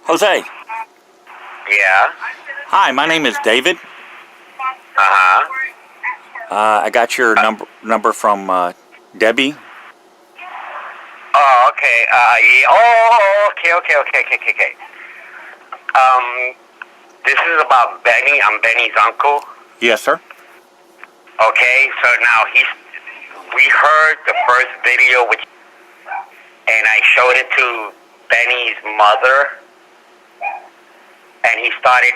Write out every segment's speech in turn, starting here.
Jose. Yeah. Hi, my name is David. Uh-huh. I got your number from Debbie. Oh, okay. Yeah. Oh, okay. This is about Benny. I'm Benny's uncle. Yes, sir. Okay, so now we heard the first video, and I showed it to Benny's mother, and he started,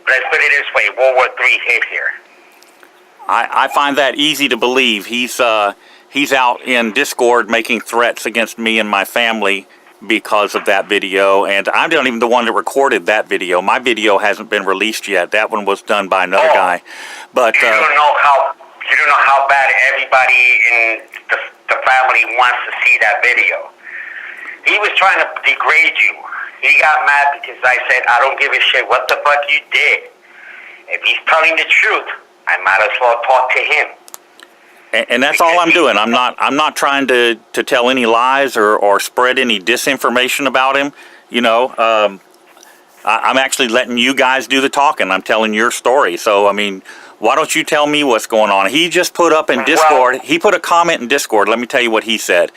let's put it this way, World War III hit here. I find that easy to believe. He's out in Discord making threats against me and my family because of that video, and I'm not even the one that recorded that video. My video hasn't been released yet. That one was done by another guy. But you don't know how bad everybody in the family wants to see that video. He was trying to degrade you. He got mad because I said, I don't give a shit what the fuck you did. If he's telling the truth, I might as well talk to him. And that's all I'm doing. I'm not trying to tell any lies or spread any disinformation about him. You know, I'm actually letting you guys do the talking. I'm telling your story. So, I mean, why don't you tell me what's going on? He just put up in Discord, he put a comment in Discord. Let me tell you what he said.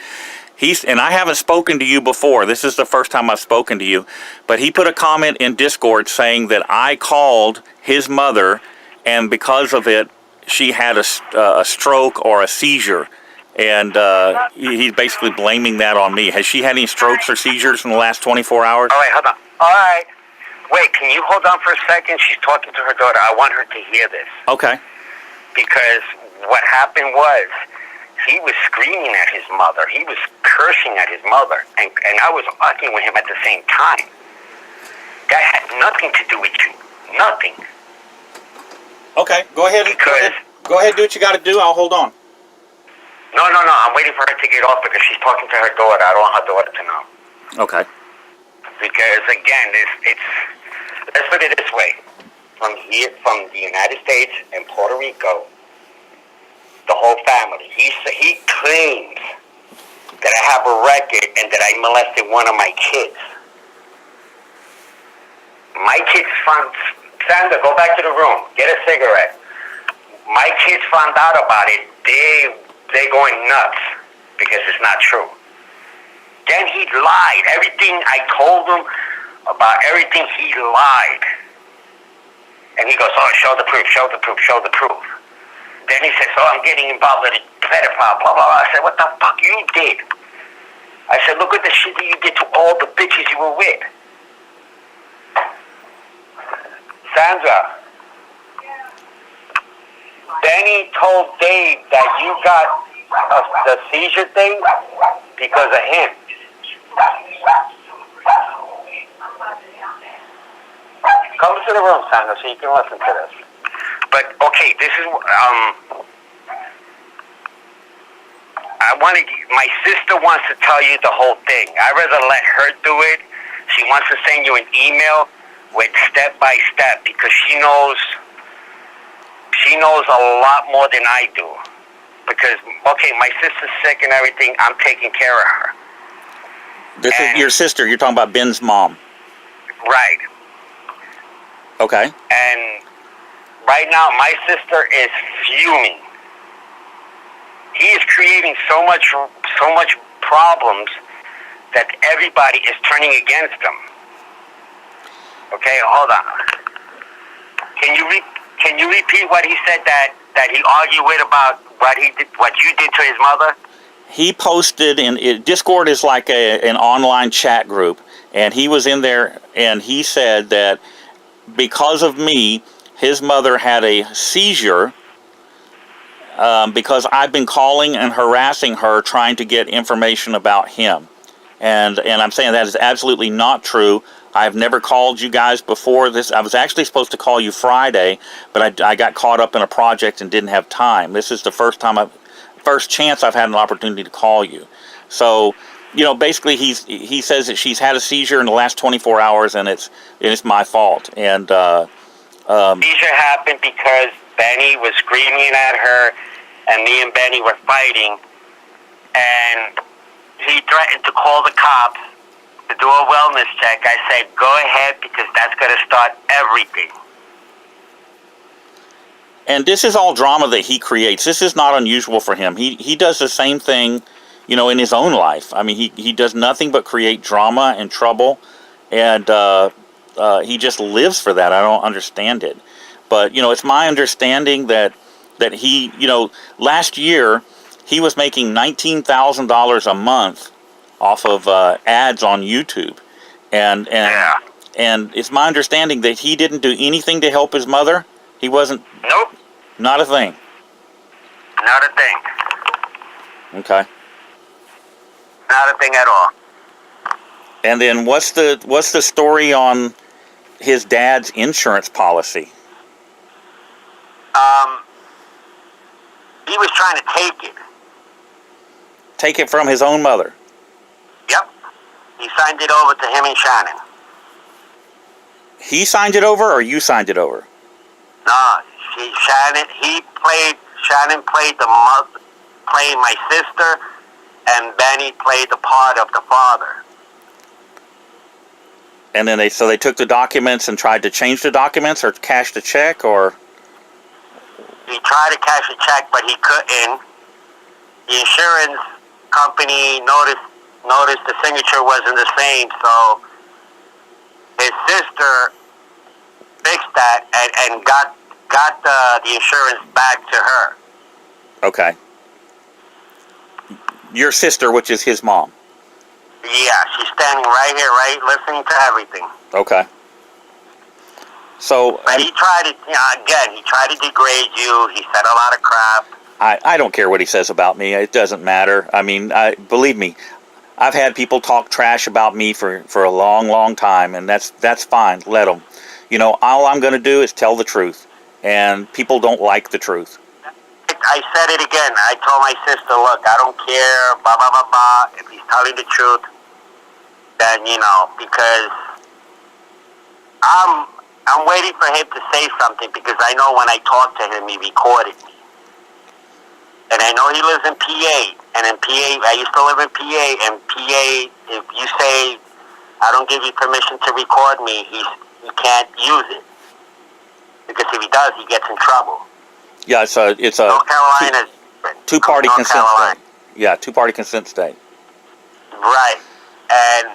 And I haven't spoken to you before. This is the first time I've spoken to you. But he put a comment in Discord saying that I called his mother, and because of it, she had a stroke or a seizure. And he's basically blaming that on me. Has she had any strokes or seizures in the last 24 hours? All right, hold on. All right. Wait, can you hold on for a second? She's talking to her daughter. I want her to hear this. Okay. Because what happened was, he was screaming at his mother. He was cursing at his mother. And I was arguing with him at the same time. That had nothing to do with you. Nothing. Okay, go ahead. Go ahead, do what you got to do. I'll hold on. No. I'm waiting for her to get off because she's talking to her daughter. I don't want her daughter to know. Okay. Because again, let's put it this way: from the United States and Puerto Rico, the whole family. He claims that I have a record and that I molested one of my kids. My kids found. Sandra, go back to the room. Get a cigarette. My kids found out about it. They're going nuts because it's not true. Then he lied. Everything I told him about everything, he lied. And he goes, oh, show the proof. Then he says, oh, I'm getting involved with a pedophile, blah, blah, blah. I said, what the fuck you did? I said, look at the shit that you did to all the bitches you were with. Sandra, Benny told Dave that you got the seizure thing because of him. Come to the room, Sandra, so you can listen to this. But, okay, this is, my sister wants to tell you the whole thing. I'd rather let her do it. She wants to send you an email with step by step because she knows a lot more than I do. Because, okay, my sister's sick and everything, I'm taking care of her. This is your sister. You're talking about Ben's mom. Right. Okay. And right now, my sister is fuming. He is creating so much problems that everybody is turning against him. Okay, hold on. Can you repeat what he said that he argued with about what you did to his mother? He posted Discord is like an online chat group, and he was in there, and he said that because of me, his mother had a seizure because I've been calling and harassing her trying to get information about him. And I'm saying that is absolutely not true. I've never called you guys before this. I was actually supposed to call you Friday, but I got caught up in a project and didn't have time. This is the first chance I've had an opportunity to call you. So, you know, basically he says that she's had a seizure in the last 24 hours, and it's my fault. And seizure happened because Benny was screaming at her, and me and Benny were fighting, and he threatened to call the cops. to do a wellness check. I said, go ahead, because that's going to start everything. And this is all drama that he creates. This is not unusual for him. He does the same thing, you know, in his own life. I mean, he does nothing but create drama and trouble, and he just lives for that. I don't understand it. But, you know, it's my understanding that he, you know, last year he was making $19,000 a month off of ads on YouTube. And it's my understanding that he didn't do anything to help his mother. He wasn't. Nope. Not a thing. Not a thing. Okay. Not a thing at all. And then what's the story on his dad's insurance policy? He was trying to take it. Take it from his own mother. Yep. He signed it over to him and Shannon. He signed it over, or you signed it over? No, Shannon played the mother, played my sister, and Benny played the part of the father. And then they took the documents and tried to change the documents, or cashed a check, or? He tried to cash a check, but he couldn't. The insurance company noticed the signature wasn't the same, so his sister fixed that and got the insurance back to her. Okay. Your sister, which is his mom. Yeah, she's standing right here, right, listening to everything. Okay. So, but he tried to, again, he tried to degrade you. He said a lot of crap. I don't care what he says about me. It doesn't matter. I mean, believe me, I've had people talk trash about me for a long, long time, and that's fine. Let them. You know, all I'm going to do is tell the truth, and people don't like the truth. I said it again. I told my sister, look, I don't care, blah, blah, blah, blah. If he's telling the truth, then, you know, because I'm waiting for him to say something, because I know when I talked to him, he recorded me. And I know he lives in PA, and in PA, I used to live in PA, and PA, if you say, I don't give you permission to record me, he can't use it. Because if he does, he gets in trouble. Yeah, it's a North Carolina, two-party consent state. Yeah, two-party consent state. Right. And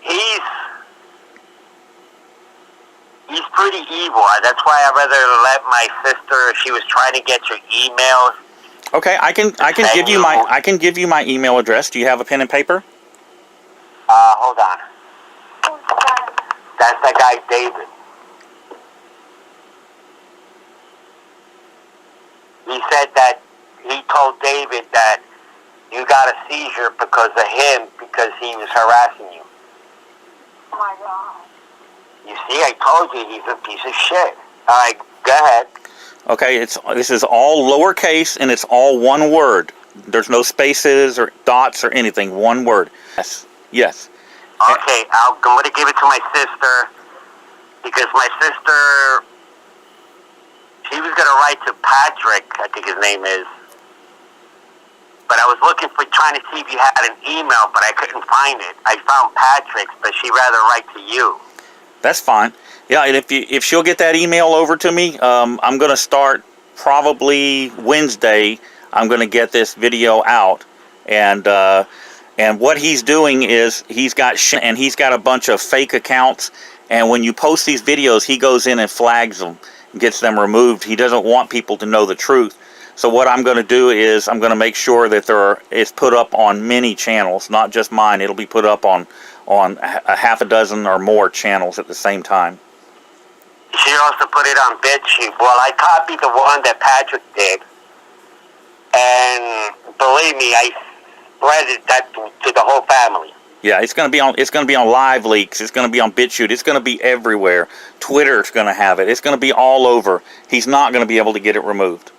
he's pretty evil. That's why I'd rather let my sister, she was trying to get your emails. Okay, I can give you my email address. Do you have a pen and paper? Hold on. That's that guy David. He said that he told David that you got a seizure because of him, because he was harassing you. Oh my God. You see, I told you he's a piece of shit. All right, go ahead. Okay, this is all lowercase, and it's all one word. There's no spaces or dots or anything. One word. Yes. Okay, I'm going to give it to my sister, because my sister, she was going to write to Patrick, I think his name is. But I was looking for, trying to see if you had an email, but I couldn't find it. I found Patrick's, but she'd rather write to you. That's fine. Yeah, and if she'll get that email over to me, I'm going to start probably Wednesday. I'm going to get this video out, and what he's doing is he's got a bunch of fake accounts, and when you post these videos, he goes in and flags them, and gets them removed. He doesn't want people to know the truth. So what I'm going to do is I'm going to make sure that it's put up on many channels, not just mine. It'll be put up on a half a dozen or more channels at the same time. She also put it on BitChute. Well, I copied the one that Patrick did, and believe me, I spread that to the whole family. Yeah, it's going to be on Live Leaks. It's going to be on BitChute. It's going to be everywhere. Twitter's going to have it. It's going to be all over. He's not going to be able to get it removed.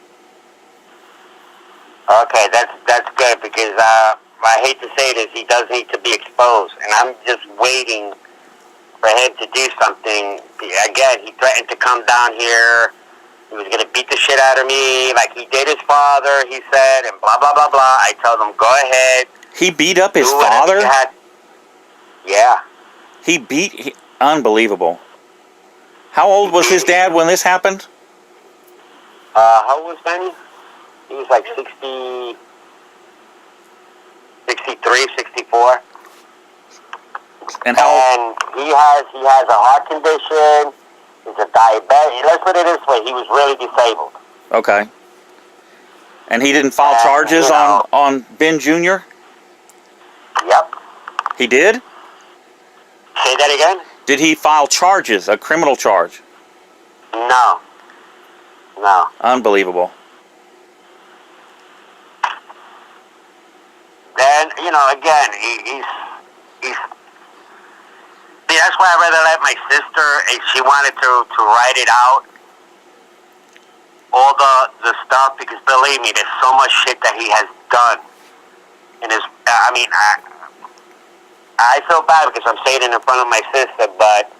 Okay, that's good, because I hate to say this, he does need to be exposed, and I'm just waiting for him to do something. Again, he threatened to come down here. He was going to beat the shit out of me like he did his father, he said, and blah, blah, blah, blah. I told him, go ahead. He beat up his Do whatever you father? had. Yeah. Unbelievable. How old was his dad when this happened? How old was Benny? He was like 60, 63, 64. And how? And he has a heart condition. He's a diabetic. Let's put it this way: he was really disabled. Okay. And he didn't file And, charges you know, on Ben Jr.? Yep. He did? Say that again? Did he file charges, a criminal charge? No. No. Unbelievable. And you know, again, he's. See, that's why I'd rather let my sister. If she wanted to write it out, all the stuff, because believe me, there's so much shit that he has done. And I mean, I feel bad because I'm saying it in front of my sister, but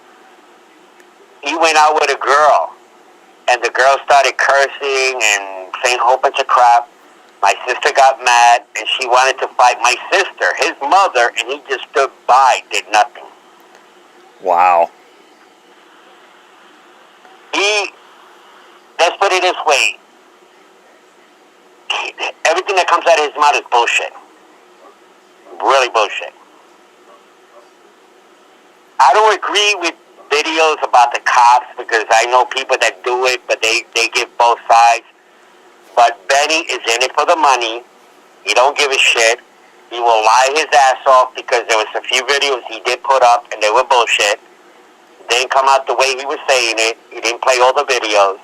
he went out with a girl, and the girl started cursing and saying a whole bunch of crap. My sister got mad, and she wanted to fight my sister, his mother, and he just stood by, did nothing. Wow. Let's put it this way. Everything that comes out of his mouth is bullshit. Really bullshit. I don't agree with videos about the cops because I know people that do it, but they give both sides. But Benny is in it for the money. He don't give a shit. He will lie his ass off because there was a few videos he did put up and they were bullshit. Didn't come out the way he was saying it. He didn't play all the videos.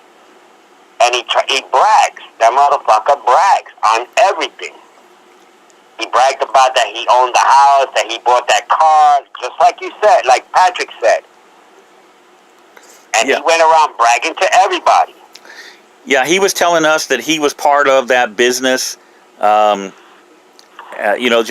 And he brags. That motherfucker brags on everything. He bragged about that he owned the house, that he bought that car, just like you said, like Patrick said. And Yeah. he went around bragging to everybody. Yeah, he was telling us that he was part of that business. You know,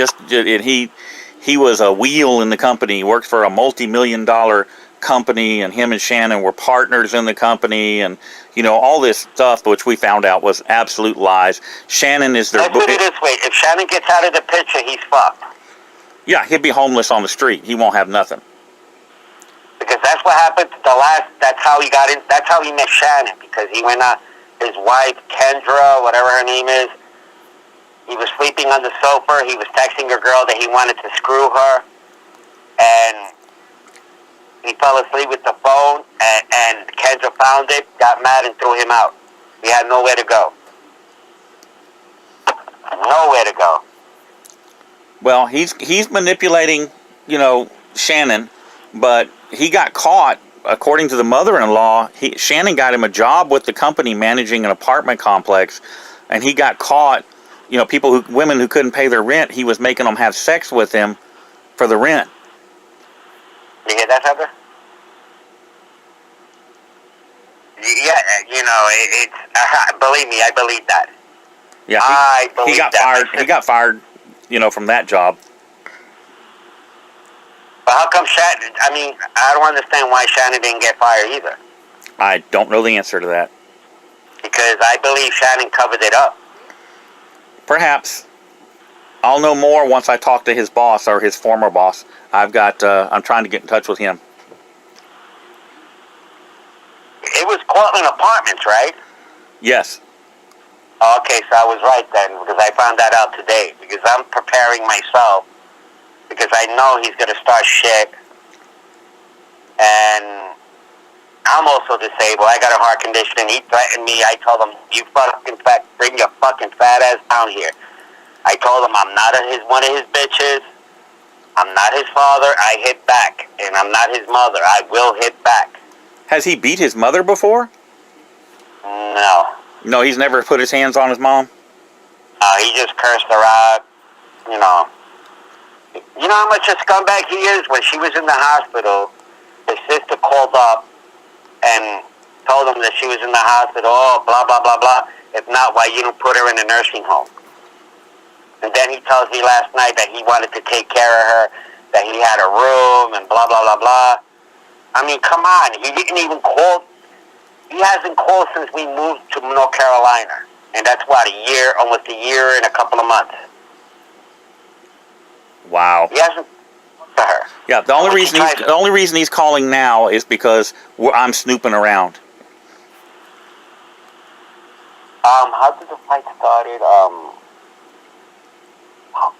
he was a wheel in the company. He worked for a multi-million-dollar company, and him and Shannon were partners in the company, and you know, all this stuff, which we found out was absolute lies. Shannon is their. Let's put it this way: if Shannon gets out of the picture, he's fucked. Yeah, he'd be homeless on the street. He won't have nothing. Because that's what happened that's how he got in, that's how he met Shannon, because he went out, his wife, Kendra, whatever her name is, he was sleeping on the sofa, he was texting a girl that he wanted to screw her, and he fell asleep with the phone, and Kendra found it, got mad, and threw him out. He had nowhere to go. Nowhere to go. Well, he's manipulating, you know, Shannon, but he got caught. According to the mother-in-law, Shannon got him a job with the company managing an apartment complex, and he got caught. You know, women who couldn't pay their rent, he was making them have sex with them for the rent. You hear that, Heather? Yeah, you know, it's believe me, I believe that. Yeah, I believe he got that. fired. He got fired, you know, from that job. But how come Shannon? I mean, I don't understand why Shannon didn't get fired either. I don't know the answer to that. Because I believe Shannon covered it up. Perhaps. I'll know more once I talk to his boss or his former boss. I'm trying to get in touch with him. It was Cortland Apartments, right? Yes. Okay, so I was right then, because I found that out today. Because I'm preparing myself, because I know he's going to start shit. And I'm also disabled. I got a heart condition. He threatened me. I told him, you fucking bring your fucking fat ass down here. I told him I'm not one of his bitches. I'm not his father. I hit back. And I'm not his mother. I will hit back. Has he beat his mother before? No. No, he's never put his hands on his mom? He just cursed her out. You know. You know how much a scumbag he is? When she was in the hospital, his sister called up and told him that she was in the hospital. Oh, blah, blah, blah, blah. If not, why you don't put her in a nursing home? And then he tells me last night that he wanted to take care of her, that he had a room and blah, blah, blah, blah. I mean, come on. He didn't even call. He hasn't called since we moved to North Carolina. And that's what, almost a year and a couple of months. Wow. He hasn't to her. Yeah, the only reason he's calling now is because I'm snooping around. How did the fight started? Oh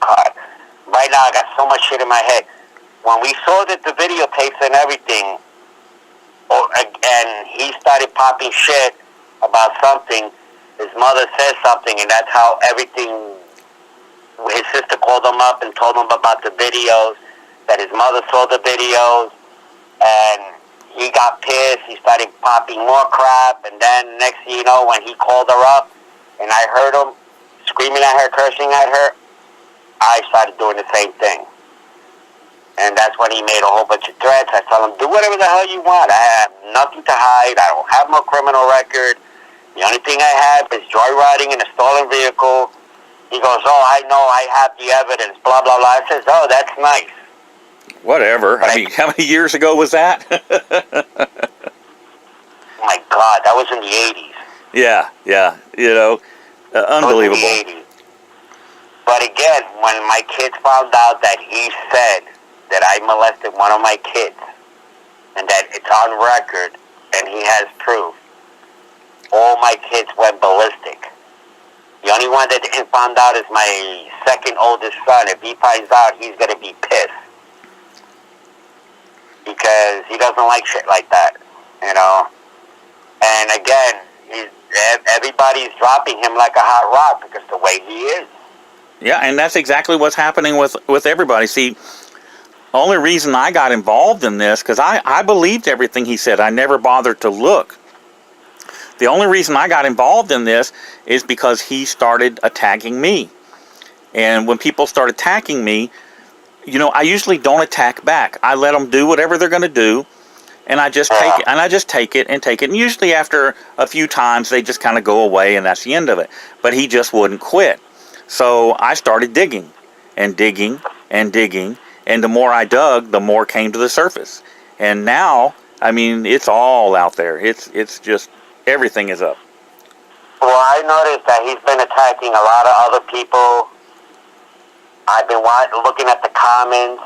God! Right now I got so much shit in my head. When we saw that the videotapes and everything, and he started popping shit about something, his mother said something, and that's how everything. His sister called him up and told him about the videos. That his mother saw the videos, and he got pissed. He started popping more crap, and then next thing you know, when he called her up, and I heard him screaming at her, cursing at her, I started doing the same thing. And that's when he made a whole bunch of threats. I told him, do whatever the hell you want. I have nothing to hide. I don't have no criminal record. The only thing I have is joyriding in a stolen vehicle. He goes, oh, I know, I have the evidence, blah, blah, blah. I says, oh, that's nice. Whatever. I mean, how many years ago was that? My God, that was in the 80s. Yeah. You know, unbelievable. That was in the 80s. But again, when my kids found out that he said that I molested one of my kids, and that it's on record, and he has proof, all my kids went ballistic. The only one that didn't find out is my second oldest son. If he finds out, he's going to be pissed. Because he doesn't like shit like that, you know. And again, everybody's dropping him like a hot rock because the way he is. Yeah, and that's exactly what's happening with everybody. See, the only reason I got involved in this, because I believed everything he said. I never bothered to look. The only reason I got involved in this is because he started attacking me. And when people start attacking me, you know, I usually don't attack back. I let them do whatever they're going to do, and I just take it, and take it. And usually after a few times, they just kind of go away, and that's the end of it. But he just wouldn't quit. So I started digging, and digging, and digging, and the more I dug, the more came to the surface. And now, I mean, it's all out there. It's just, everything is up. Well, I noticed that he's been attacking a lot of other people. I've been looking at the comments,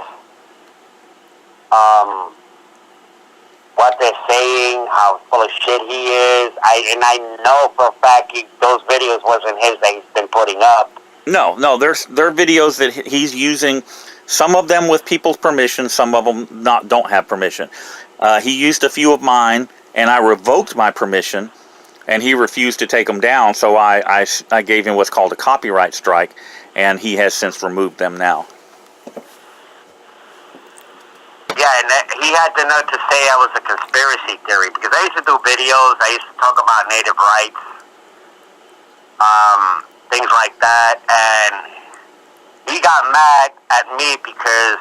what they're saying, how full of shit he is. I know for a fact those videos wasn't his that he's been putting up. No, they're videos that he's using. Some of them with people's permission, some of them don't have permission. He used a few of mine, and I revoked my permission, and he refused to take them down. So I gave him what's called a copyright strike. And he has since removed them now. Yeah, and he had the nerve to say I was a conspiracy theory, because I used to do videos, I used to talk about native rights, things like that, and he got mad at me because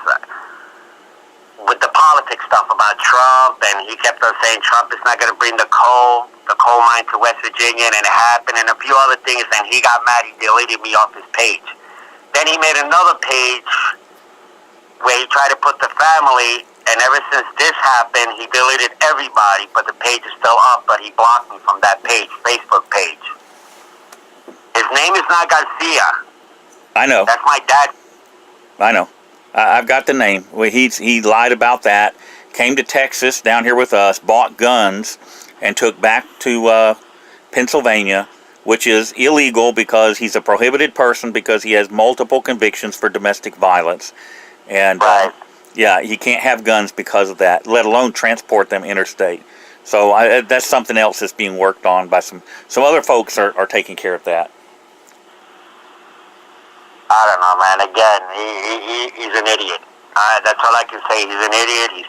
with the politics stuff about Trump, and he kept on saying Trump is not going to bring the coal mine to West Virginia, and it happened, and a few other things, and he got mad, he deleted me off his page. Then he made another page where he tried to put the family, and ever since this happened, he deleted everybody, but the page is still up, but he blocked me from that page, Facebook page. His name is not Garcia. I know. That's my dad. I know. I've got the name. He lied about that, came to Texas, down here with us, bought guns, and took back to Pennsylvania, which is illegal because he's a prohibited person because he has multiple convictions for domestic violence. And, right. Yeah, he can't have guns because of that, let alone transport them interstate. So that's something else that's being worked on by some other folks are taking care of that. I don't know, man. Again, he's an idiot. That's all I can say. He's an idiot.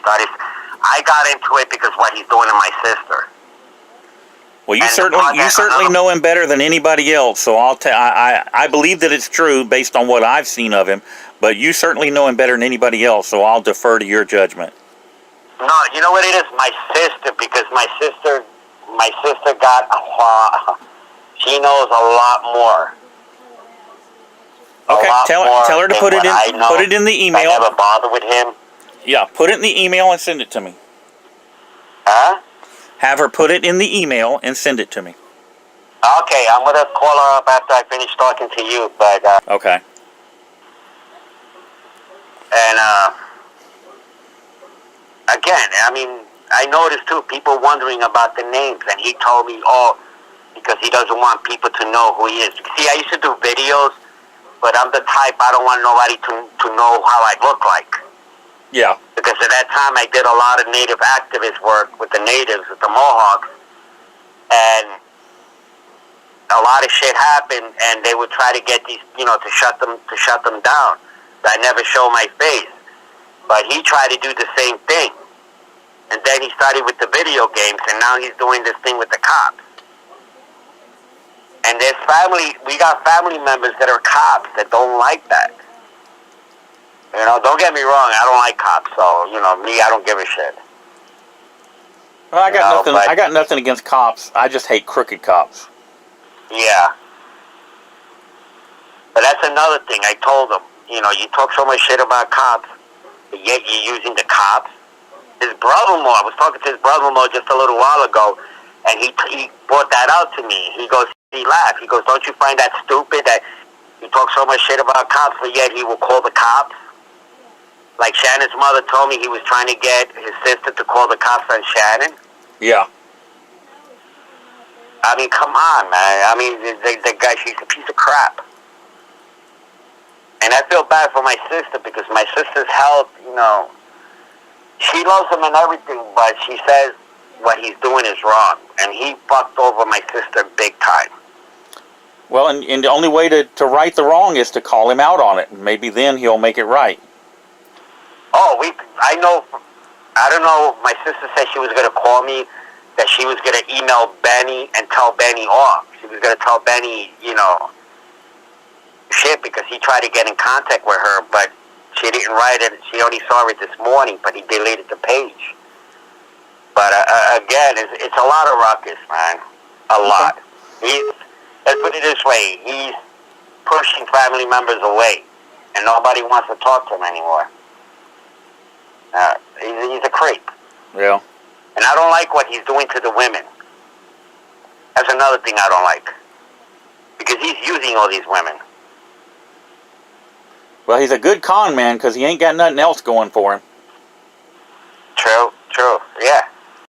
I got into it because what he's doing to my sister. Well, you certainly know him better than anybody else. So I believe that it's true based on what I've seen of him. But you certainly know him better than anybody else. So I'll defer to your judgment. No, you know what it is? My sister, because my sister got she knows a lot more. Okay, tell her to put it in the email. I never bothered with him. Yeah, put it in the email and send it to me. Huh? Have her put it in the email and send it to me. Okay, I'm going to call her up after I finish talking to you, but... Okay. And again, I mean, I noticed too people wondering about the names, and he told me, oh, because he doesn't want people to know who he is. See, I used to do videos, but I'm the type I don't want nobody to know how I look like. Yeah. Because at that time I did a lot of native activist work with the natives, with the Mohawks, and a lot of shit happened, and they would try to get these, to shut them down. I never show my face, but he tried to do the same thing, and then he started with the video games, and now he's doing this thing with the cops. And there's we got family members that are cops that don't like that. Don't get me wrong, I don't like cops, so, me, I don't give a shit. Well, I got nothing against cops. I just hate crooked cops. Yeah. But that's another thing. I told him, you talk so much shit about cops, but yet you're using the cops. His brother-in-law, I was talking to his brother-in-law just a little while ago, and he brought that out to me. He laughed. He goes, don't you find that stupid that you talk so much shit about cops, but yet he will call the cops? Like Shannon's mother told me he was trying to get his sister to call the cops on Shannon. Yeah. I mean, come on, man. I mean, the guy, she's a piece of crap. And I feel bad for my sister because my sister's health, she loves him and everything, but she says what he's doing is wrong. And he fucked over my sister big time. Well, and the only way to right the wrong is to call him out on it. Maybe then he'll make it right. Oh, I don't know, my sister said she was going to call me, that she was going to email Benny and tell Benny off. She was going to tell Benny, shit, because he tried to get in contact with her, but she didn't write it. She only saw it this morning, but he deleted the page. But again, it's a lot of ruckus, man. A lot. Let's put it this way, he's pushing family members away, and nobody wants to talk to him anymore. He's a creep. Yeah. And I don't like what he's doing to the women. That's another thing I don't like. Because he's using all these women. Well, he's a good con man because he ain't got nothing else going for him. True.